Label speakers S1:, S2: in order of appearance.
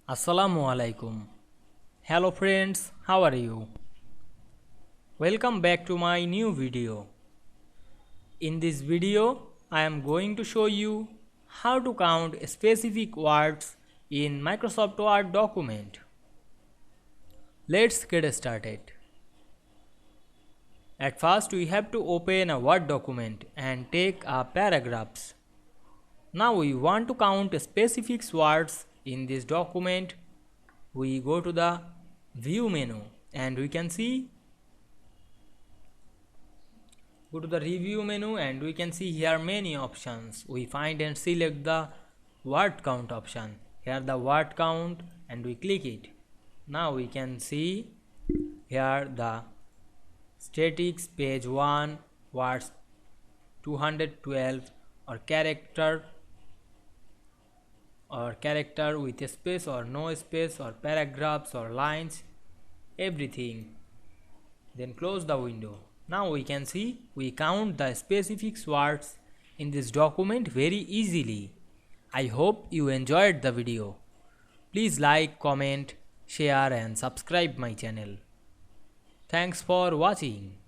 S1: Assalamu Walaikum. Hello friends, how are you? Welcome back to my new video. In this video, I am going to show you how to count specific words in Microsoft Word document. Let's get started. At first, we have to open a Word document and take a paragraphs. Now we want to count specific words in this document. We go to the view menu and we can see, go to the review menu and we can see here many options. We find and select the word count option. Here the word count and we click it. Now we can see here the statics page 1 words 212 or character with a space or no space or paragraphs or lines, everything. Then close the window. Now we can see we count the specific words in this document very easily. I hope you enjoyed the video. Please like, comment, share and subscribe my channel. Thanks for watching.